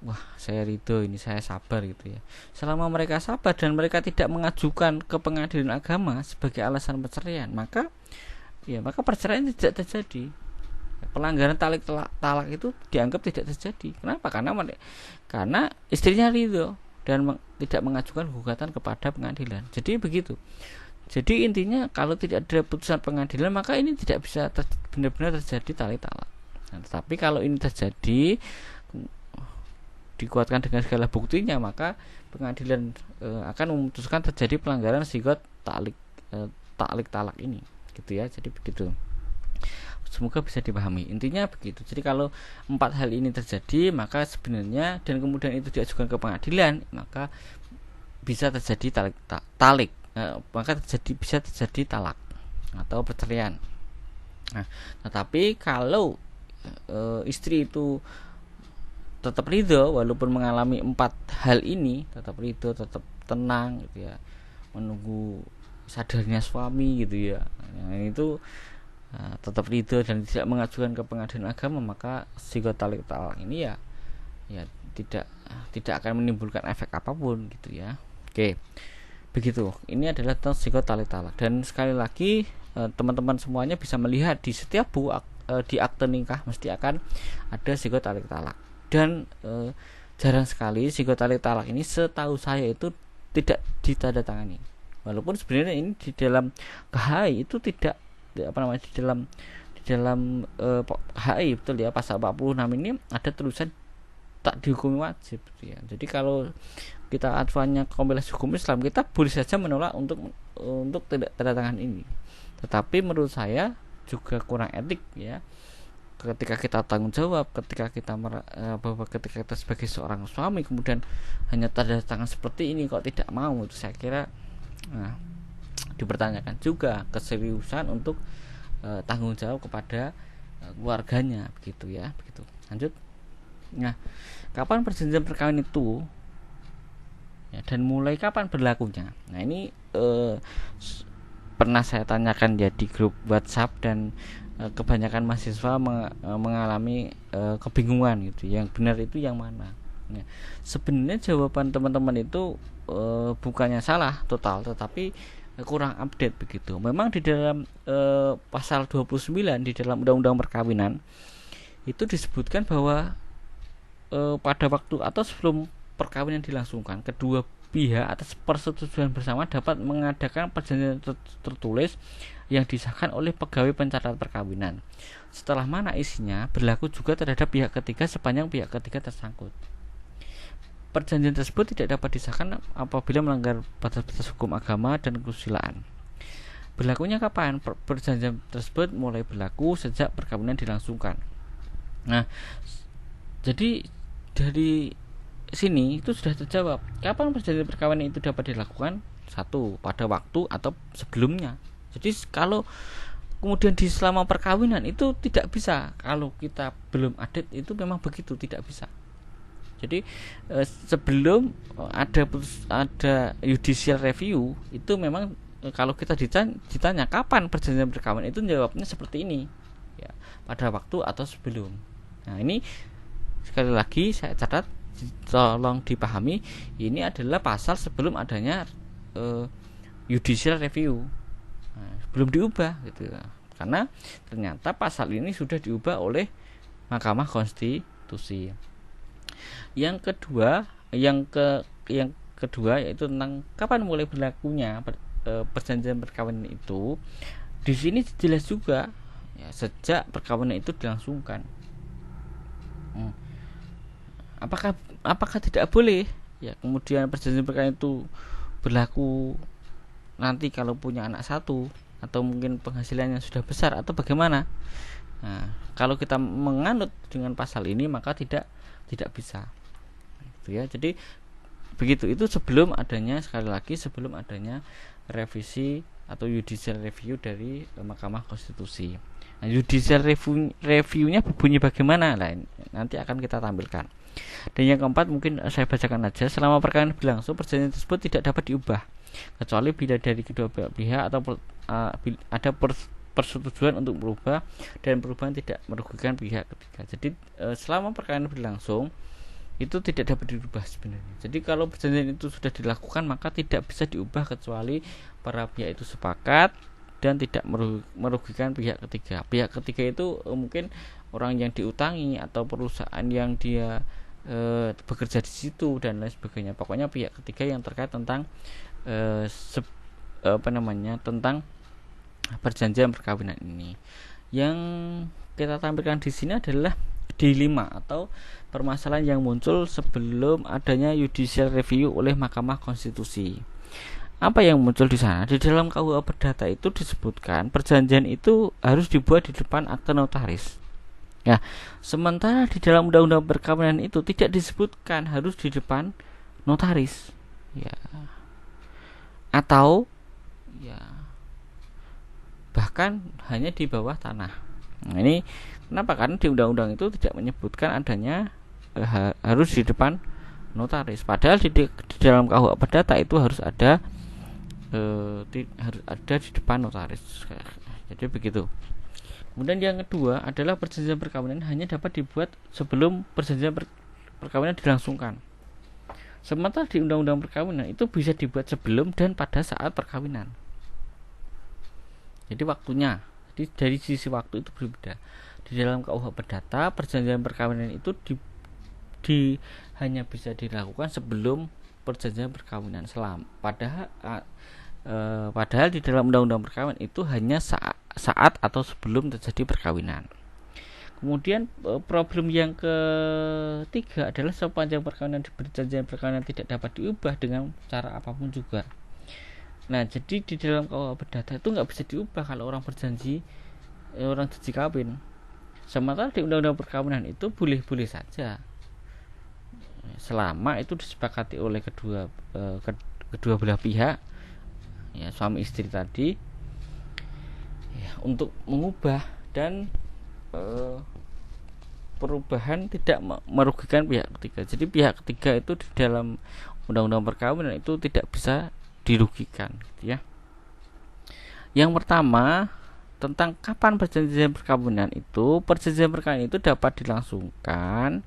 Speaker 1: wah saya ridho ini, saya sabar gitu ya. Selama mereka sabar dan mereka tidak mengajukan ke pengadilan agama sebagai alasan perceraian, maka perceraian tidak terjadi. Pelanggaran talak itu dianggap tidak terjadi. Kenapa? Karena istrinya ridho dan tidak mengajukan gugatan kepada pengadilan. Jadi begitu. Jadi intinya kalau tidak ada putusan pengadilan, maka ini tidak bisa benar-benar terjadi tali talak. Nah, tetapi kalau ini terjadi, dikuatkan dengan segala buktinya, maka pengadilan akan memutuskan terjadi pelanggaran sigot talak ini, gitu ya. Jadi begitu. Semoga bisa dipahami. Intinya begitu. Jadi kalau 4 hal ini terjadi, maka sebenarnya, dan kemudian itu diajukan ke pengadilan, maka bisa terjadi maka bisa terjadi talak atau perceraian. Nah, tetapi kalau istri itu tetap ridho walaupun mengalami 4 hal ini, tetap ridho, tetap tenang gitu ya, menunggu sadarnya suami gitu ya, yang itu tetap ridho dan tidak mengajukan ke pengadilan agama, maka psikotalik talak ini ya tidak akan menimbulkan efek apapun gitu ya. Oke, begitu. Ini adalah tentang psikotalik talak. Dan sekali lagi teman-teman semuanya bisa melihat di setiap di akte nikah mesti akan ada psikotalik talak. Dan jarang sekali psikotalik talak ini setahu saya itu tidak ditandatangani. Walaupun sebenarnya ini di dalam KHI itu tidak di dalam HI betul ya, pasal 46 ini ada tulisan tak dihukumi wajib gitu ya. Jadi kalau kita acuannya kompilasi hukum Islam, kita boleh saja menolak untuk tidak tanda tangan ini. Tetapi menurut saya juga kurang etik ya, ketika kita tanggung jawab, ketika kita sebagai seorang suami kemudian hanya tanda tangan seperti ini kok tidak mau, itu saya kira dipertanyakan juga keseriusan untuk tanggung jawab kepada keluarganya begitu ya. Begitu. Lanjut. Nah, kapan perjanjian perkawinan itu ya, dan mulai kapan berlakunya? Nah, ini pernah saya tanyakan ya di grup WhatsApp, dan kebanyakan mahasiswa mengalami kebingungan gitu. Yang benar itu yang mana? Nah, sebenarnya jawaban teman-teman itu bukannya salah total, tetapi kurang update begitu. Memang di dalam pasal 29 di dalam Undang-Undang Perkawinan itu disebutkan bahwa pada waktu atau sebelum perkawinan dilangsungkan, kedua pihak atas persetujuan bersama dapat mengadakan perjanjian tertulis yang disahkan oleh pegawai pencatat perkawinan. Setelah mana isinya berlaku juga terhadap pihak ketiga sepanjang pihak ketiga tersangkut. Perjanjian tersebut tidak dapat disahkan apabila melanggar batas-batas hukum agama dan kesusilaan. Berlakunya kapan? Perjanjian tersebut mulai berlaku sejak perkawinan dilangsungkan. Nah, jadi dari sini itu sudah terjawab. Kapan perjanjian perkawinan itu dapat dilakukan? 1. Pada waktu atau sebelumnya. Jadi kalau kemudian di selama perkawinan itu tidak bisa. Kalau kita belum adat itu memang begitu, tidak bisa. Jadi sebelum ada judicial review itu memang kalau kita ditanya kapan perjanjian perkawinan, itu jawabnya seperti ini ya, pada waktu atau sebelum. Nah, ini sekali lagi saya catat, tolong dipahami, ini adalah pasal sebelum adanya judicial review. Nah, belum diubah gitu. Karena ternyata pasal ini sudah diubah oleh Mahkamah Konstitusi. Yang kedua yaitu tentang kapan mulai berlakunya perjanjian perkawinan itu. Di sini jelas juga ya, sejak perkawinan itu dilangsungkan. Apakah tidak boleh ya kemudian perjanjian perkawinan itu berlaku nanti kalau punya anak satu atau mungkin penghasilannya sudah besar atau bagaimana? Nah, kalau kita menganut dengan pasal ini maka tidak bisa gitu ya. Jadi begitu, itu sebelum adanya, sekali lagi sebelum adanya revisi atau judicial review dari Mahkamah Konstitusi. Nah, judicial reviewnya bunyi bagaimana? Nah, nanti akan kita tampilkan. Dan yang keempat mungkin saya bacakan aja. Selama perkawinan berlangsung, perjanjian tersebut tidak dapat diubah kecuali bila dari kedua pihak atau ada persetujuan untuk berubah dan perubahan tidak merugikan pihak ketiga. Jadi selama perkawinan berlangsung itu tidak dapat dirubah sebenarnya. Jadi kalau perjanjian itu sudah dilakukan maka tidak bisa diubah kecuali para pihak itu sepakat dan tidak merugikan pihak ketiga. Pihak ketiga itu mungkin orang yang diutangi atau perusahaan yang dia bekerja di situ dan lain sebagainya. Pokoknya pihak ketiga yang terkait tentang tentang perjanjian perkawinan ini. Yang kita tampilkan di sini adalah dilema atau permasalahan yang muncul sebelum adanya judicial review oleh Mahkamah Konstitusi. Apa yang muncul di sana? Di dalam KUH Perdata itu disebutkan perjanjian itu harus dibuat di depan akte notaris. Ya, sementara di dalam Undang-Undang Perkawinan itu tidak disebutkan harus di depan notaris. Ya. Atau ya bahkan hanya di bawah tanah. Nah, ini kenapa? Karena di undang-undang itu tidak menyebutkan adanya harus di depan notaris, padahal di dalam KUH Perdata itu harus ada di depan notaris. Jadi begitu. Kemudian yang kedua adalah perjanjian perkawinan hanya dapat dibuat sebelum perjanjian perkawinan dilangsungkan. Sementara di undang-undang perkawinan itu bisa dibuat sebelum dan pada saat perkawinan. Jadi waktunya, jadi dari sisi waktu itu berbeda. Di dalam KUH Perdata perjanjian perkawinan itu hanya bisa dilakukan sebelum perjanjian perkawinan padahal di dalam undang-undang perkawinan itu hanya saat atau sebelum terjadi perkawinan. Kemudian problem yang ketiga adalah sepanjang perjanjian perkawinan tidak dapat diubah dengan cara apapun juga. Nah, jadi di dalam KUH Perdata itu nggak bisa diubah kalau orang janji kawin. Sementara di undang-undang perkawinan itu boleh-boleh saja, selama itu disepakati oleh kedua belah pihak, ya, suami istri tadi, ya, untuk mengubah dan perubahan tidak merugikan pihak ketiga. Jadi pihak ketiga itu di dalam undang-undang perkawinan itu tidak bisa dirugikan, gitu ya. Yang pertama, tentang kapan perjanjian perkawinan itu. Perjanjian perkawinan itu dapat dilangsungkan,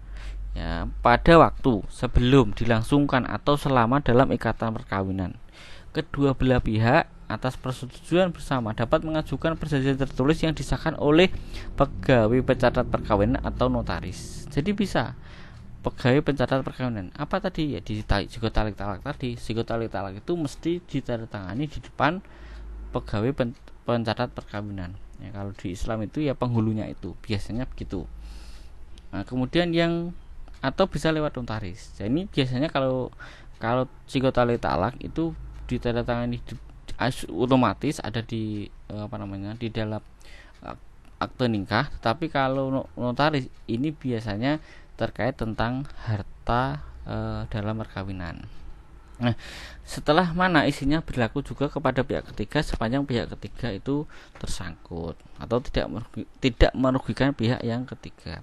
Speaker 1: ya, pada waktu sebelum dilangsungkan atau selama dalam ikatan perkawinan. Kedua belah pihak atas persetujuan bersama dapat mengajukan perjanjian tertulis yang disahkan oleh pegawai pencatat perkawinan atau notaris. Jadi bisa pegawai pencatat perkawinan. Apa tadi? Ya, di psikotalik talak tadi. Psikotalik talak itu mesti ditandatangani di depan pegawai pencatat perkawinan. Ya, kalau di Islam itu ya penghulunya itu biasanya begitu. Nah, kemudian atau bisa lewat notaris. Jadi ini biasanya kalau psikotalik talak itu ditandatangani otomatis ada di di dalam akte nikah. Tapi kalau notaris ini biasanya terkait tentang harta dalam perkawinan. Nah, setelah mana isinya berlaku juga kepada pihak ketiga sepanjang pihak ketiga itu tersangkut atau tidak merugikan pihak yang ketiga.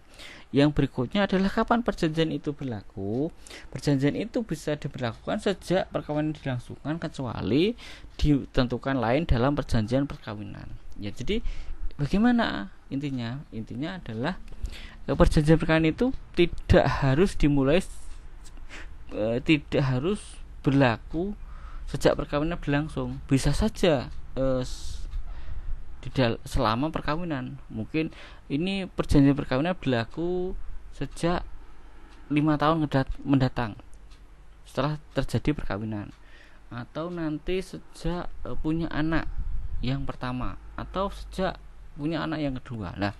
Speaker 1: Yang berikutnya adalah kapan perjanjian itu berlaku. Perjanjian itu bisa diberlakukan sejak perkawinan dilangsungkan kecuali ditentukan lain dalam perjanjian perkawinan. Ya, jadi bagaimana intinya? Intinya adalah perjanjian perkawinan itu tidak harus berlaku sejak perkawinan berlangsung. Bisa saja selama perkawinan. Mungkin ini perjanjian perkawinan berlaku sejak 5 tahun mendatang setelah terjadi perkawinan, atau nanti sejak punya anak yang pertama, atau sejak punya anak yang kedua. Nah,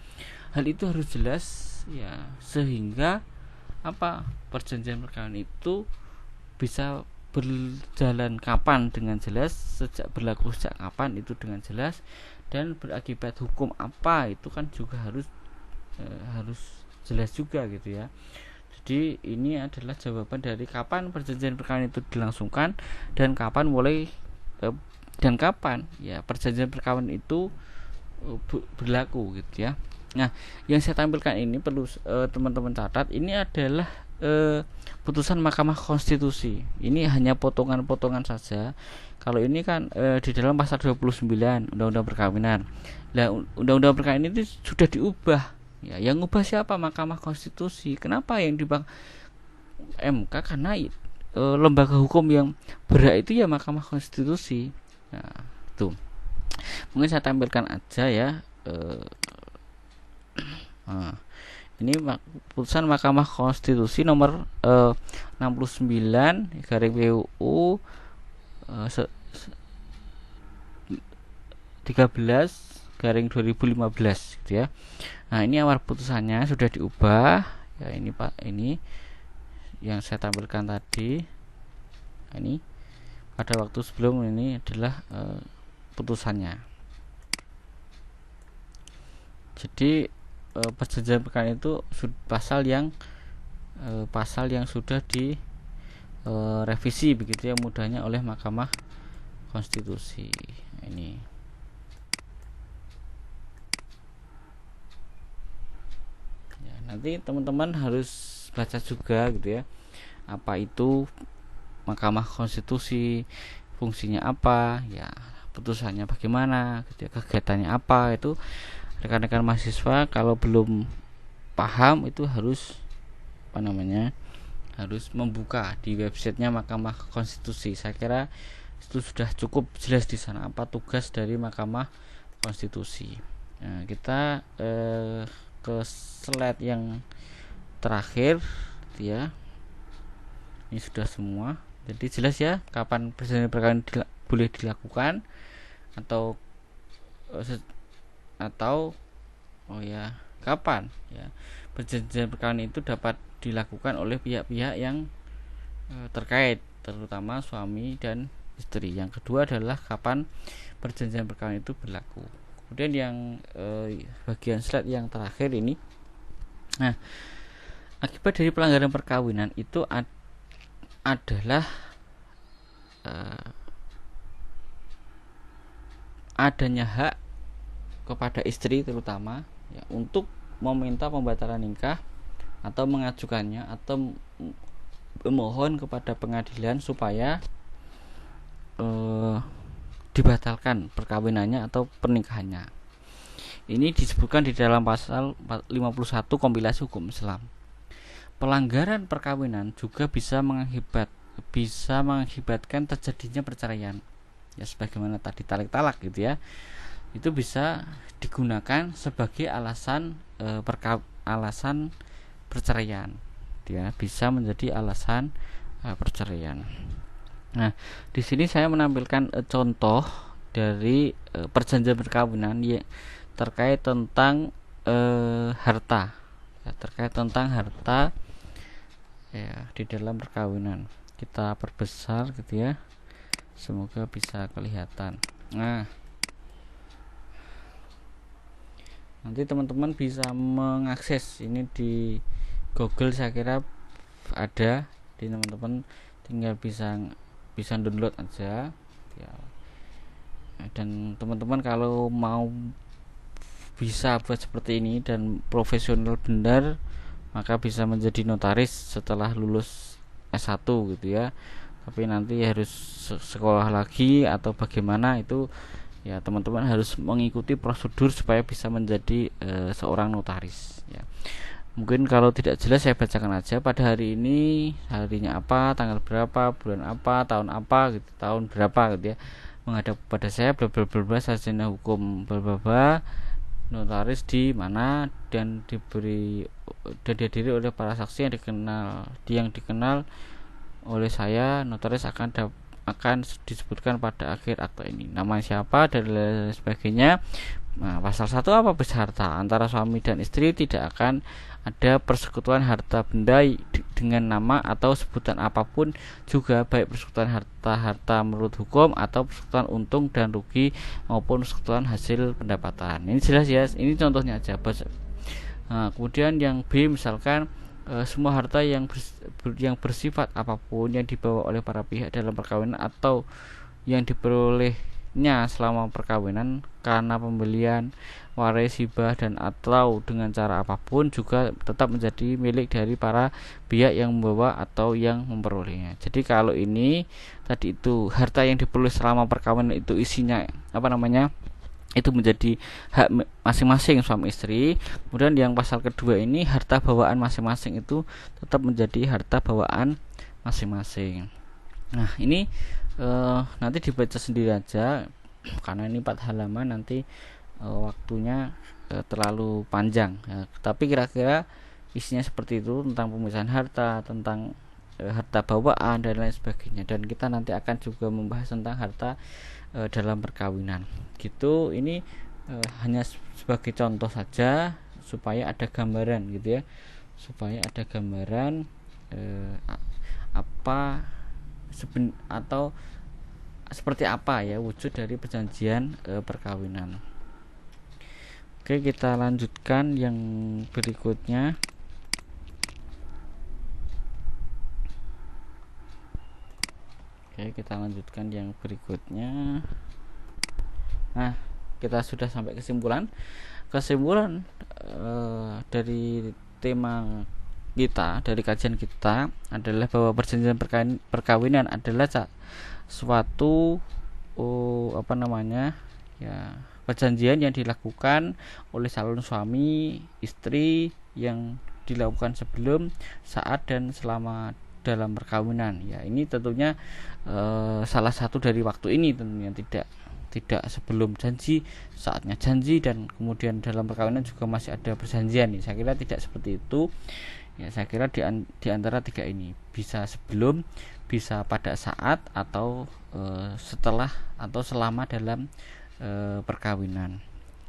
Speaker 1: hal itu harus jelas, ya, sehingga perjanjian perkawinan itu bisa berjalan kapan dengan jelas, berlaku sejak kapan itu dengan jelas, dan berakibat hukum apa itu kan juga harus jelas juga, gitu ya. Jadi ini adalah jawaban dari kapan perjanjian perkawinan itu dilangsungkan dan kapan ya perjanjian perkawinan itu berlaku, gitu ya. Nah, yang saya tampilkan ini perlu teman-teman catat, ini adalah putusan Mahkamah Konstitusi. Ini hanya potongan-potongan saja. Kalau ini kan di dalam pasal 29 Undang-Undang Perkawinan. Nah, Undang-Undang Perkawinan itu sudah diubah. Ya, yang ubah siapa? Mahkamah Konstitusi. Kenapa yang dibahas MK? Karena lembaga hukum yang berhak itu ya Mahkamah Konstitusi. Nah, itu. Mungkin saya tampilkan aja ya. Ini putusan Mahkamah Konstitusi nomor 69 garing PUU 13 garing 2015, gitu ya. Nah, ini amar putusannya sudah diubah. Ya, ini Pak, ini yang saya tampilkan tadi. Ini pada waktu sebelum ini adalah putusannya. Jadi perjanjian perkawinan itu pasal yang sudah direvisi begitu ya mudahnya oleh Mahkamah Konstitusi. Ini nanti teman-teman harus baca juga gitu ya, apa itu Mahkamah Konstitusi, fungsinya apa ya, putusannya bagaimana gitu ya, kegiatannya apa. Itu rekan-rekan mahasiswa kalau belum paham itu harus harus membuka di websitenya Mahkamah Konstitusi. Saya kira itu sudah cukup jelas di sana apa tugas dari Mahkamah Konstitusi. Nah, kita ke slide yang terakhir ya. Ini sudah semua, jadi jelas ya kapan perjanjian perkawinan boleh dilakukan atau kapan ya perjanjian perkawinan itu dapat dilakukan oleh pihak-pihak yang terkait, terutama suami dan istri. Yang kedua adalah kapan perjanjian perkawinan itu berlaku. Kemudian yang bagian slide yang terakhir ini, nah, akibat dari pelanggaran perkawinan itu adalah adanya hak kepada istri terutama ya, untuk meminta pembatalan nikah atau mengajukannya atau memohon kepada pengadilan supaya dibatalkan perkawinannya atau pernikahannya. Ini disebutkan di dalam pasal 51 Kompilasi Hukum Islam. Pelanggaran perkawinan juga bisa mengakibatkan terjadinya perceraian. Ya sebagaimana tadi talak gitu ya. Itu bisa digunakan sebagai alasan alasan perceraian. Ya, bisa menjadi alasan perceraian. Nah, di sini saya menampilkan contoh dari perjanjian perkawinan terkait tentang harta. Ya, terkait tentang harta ya di dalam perkawinan. Kita perbesar gitu ya, semoga bisa kelihatan. Nah, nanti teman-teman bisa mengakses ini di Google, saya kira ada, di teman-teman tinggal bisa download aja ya. Dan teman-teman kalau mau bisa buat seperti ini dan profesional benar, maka bisa menjadi notaris setelah lulus S1 gitu ya. Tapi nanti harus sekolah lagi atau bagaimana itu ya, teman-teman harus mengikuti prosedur supaya bisa menjadi seorang notaris ya. Mungkin kalau tidak jelas saya bacakan aja. Pada hari ini, harinya apa, tanggal berapa, bulan apa, tahun apa gitu, tahun berapa gitu ya, menghadap pada saya bla bla bla sarjana hukum bla bla bla, notaris di mana, dan dihadiri oleh para saksi yang dikenal oleh saya. Notaris akan disebutkan pada akhir akta ini, nama siapa dan lain sebagainya. Nah, pasal 1 apa? Harta antara suami dan istri tidak akan ada persekutuan harta benda dengan nama atau sebutan apapun juga, baik persekutuan harta menurut hukum atau persekutuan untung dan rugi maupun persekutuan hasil pendapatan. Ini jelas ya, ini contohnya aja. Nah, kemudian yang B misalkan semua harta yang bersifat apapun yang dibawa oleh para pihak dalam perkawinan atau yang diperolehnya selama perkawinan karena pembelian, waris, hibah, dan atau dengan cara apapun juga tetap menjadi milik dari para pihak yang membawa atau yang memperolehnya. Jadi kalau ini tadi itu harta yang diperoleh selama perkawinan itu isinya itu menjadi hak masing-masing suami istri. Kemudian yang pasal kedua ini harta bawaan masing-masing itu tetap menjadi harta bawaan masing-masing. Nah, ini nanti dibaca sendiri aja karena ini 4 halaman, nanti waktunya terlalu panjang ya. Tapi kira-kira isinya seperti itu, tentang pemisahan harta, tentang harta bawaan dan lain sebagainya. Dan kita nanti akan juga membahas tentang harta dalam perkawinan gitu. Ini hanya sebagai contoh saja supaya ada gambaran gitu ya, supaya ada gambaran atau seperti apa ya wujud dari perjanjian perkawinan. Oke, kita lanjutkan yang berikutnya. Nah, kita sudah sampai kesimpulan dari tema kita dari kajian kita adalah bahwa perjanjian perkawinan adalah suatu perjanjian yang dilakukan oleh calon suami istri yang dilakukan sebelum, saat, dan selama dalam perkawinan. Ya, ini tentunya salah satu dari waktu ini tentunya tidak sebelum janji, saatnya janji, dan kemudian dalam perkawinan juga masih ada perjanjian. Saya kira tidak seperti itu. Ya, saya kira di antara tiga ini, bisa sebelum, bisa pada saat, atau setelah atau selama dalam perkawinan.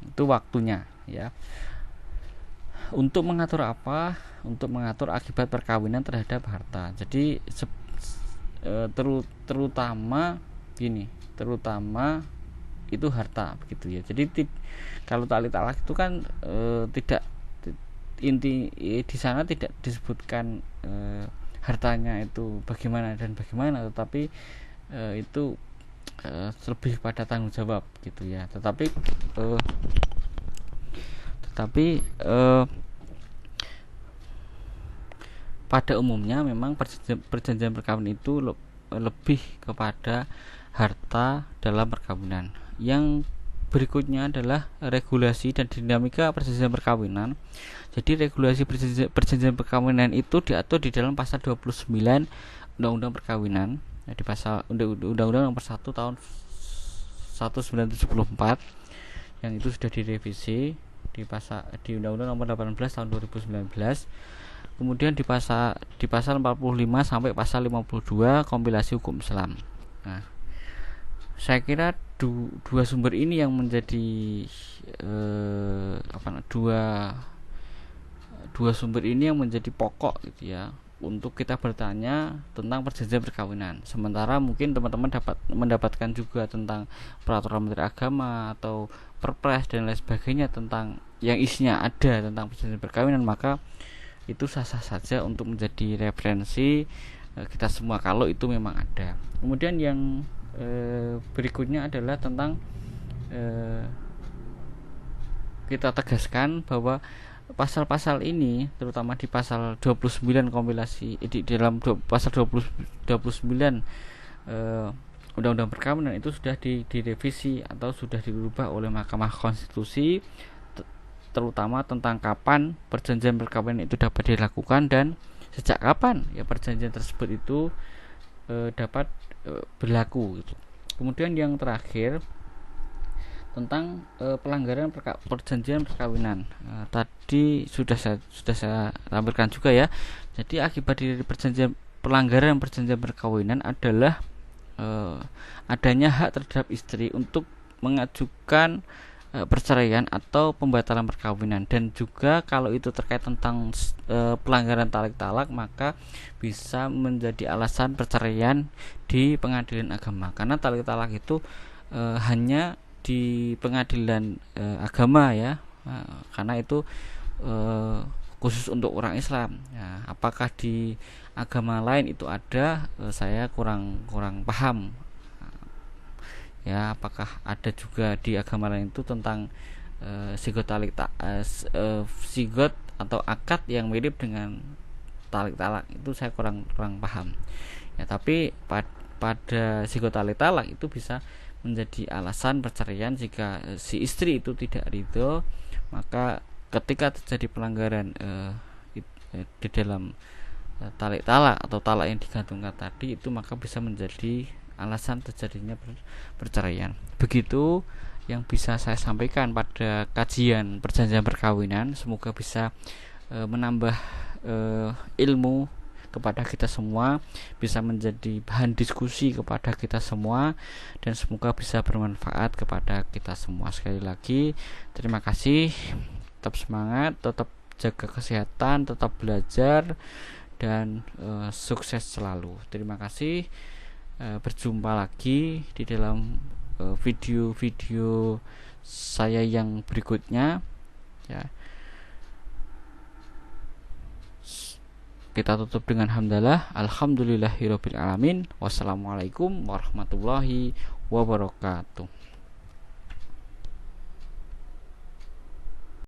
Speaker 1: Itu waktunya, ya. Untuk mengatur apa? Untuk mengatur akibat perkawinan terhadap harta. Jadi terutama itu harta, begitu ya. Jadi kalau talak itu kan tidak inti di sana tidak disebutkan hartanya itu bagaimana dan bagaimana, tetapi itu lebih pada tanggung jawab, gitu ya. Tetapi pada umumnya memang perjanjian perkawinan itu lebih kepada harta dalam perkawinan. Yang berikutnya adalah regulasi dan dinamika perjanjian perkawinan. Jadi regulasi perjanjian perkawinan itu diatur di dalam pasal 29 Undang-Undang Perkawinan, di pasal Undang-Undang nomor 1 tahun 1974 yang itu sudah direvisi di Undang-Undang nomor 18 tahun 2019. Kemudian di pasal 45 sampai pasal 52 kompilasi hukum Islam. Nah, saya kira dua sumber ini yang menjadi dua sumber ini yang menjadi pokok, gitu ya, untuk kita bertanya tentang perjanjian perkawinan. Sementara mungkin teman-teman dapat mendapatkan juga tentang peraturan Menteri Agama atau Perpres dan lain sebagainya tentang yang isinya ada tentang perjanjian perkawinan, maka itu sah-sah saja untuk menjadi referensi kita semua kalau itu memang ada. Kemudian yang berikutnya adalah tentang kita tegaskan bahwa pasal-pasal ini, terutama di pasal 29 kompilasi di dalam pasal 29 Undang-Undang Perkawinan itu sudah direvisi atau sudah dirubah oleh Mahkamah Konstitusi, terutama tentang kapan perjanjian perkawinan itu dapat dilakukan dan sejak kapan ya perjanjian tersebut itu dapat berlaku, gitu. Kemudian yang terakhir tentang pelanggaran perjanjian perkawinan. Tadi sudah saya tampilkan juga, ya. Jadi akibat dari pelanggaran perjanjian perkawinan adalah adanya hak terhadap istri untuk mengajukan perceraian atau pembatalan perkawinan, dan juga kalau itu terkait tentang pelanggaran talak, maka bisa menjadi alasan perceraian di pengadilan agama, karena talak itu hanya di pengadilan agama, ya, karena itu khusus untuk orang Islam. Ya, apakah di agama lain itu ada, saya kurang paham. Ya, apakah ada juga di agama lain itu tentang sigot atau akad yang mirip dengan talak itu saya kurang paham. Ya, tapi pada sigot talak itu bisa menjadi alasan perceraian jika si istri itu tidak ridho. Maka ketika terjadi pelanggaran di dalam talak atau talak yang digantungkan tadi itu, maka bisa menjadi alasan terjadinya perceraian. Begitu yang bisa saya sampaikan pada kajian perjanjian perkawinan. Semoga bisa menambah ilmu kepada kita semua, bisa menjadi bahan diskusi kepada kita semua, dan semoga bisa bermanfaat kepada kita semua. Sekali lagi terima kasih, tetap semangat, tetap jaga kesehatan, tetap belajar, dan sukses selalu. Terima kasih. Berjumpa lagi di dalam video-video saya yang berikutnya, ya. Kita tutup dengan hamdalah, alhamdulillahirabbil alamin. Wassalamualaikum warahmatullahi wabarakatuh.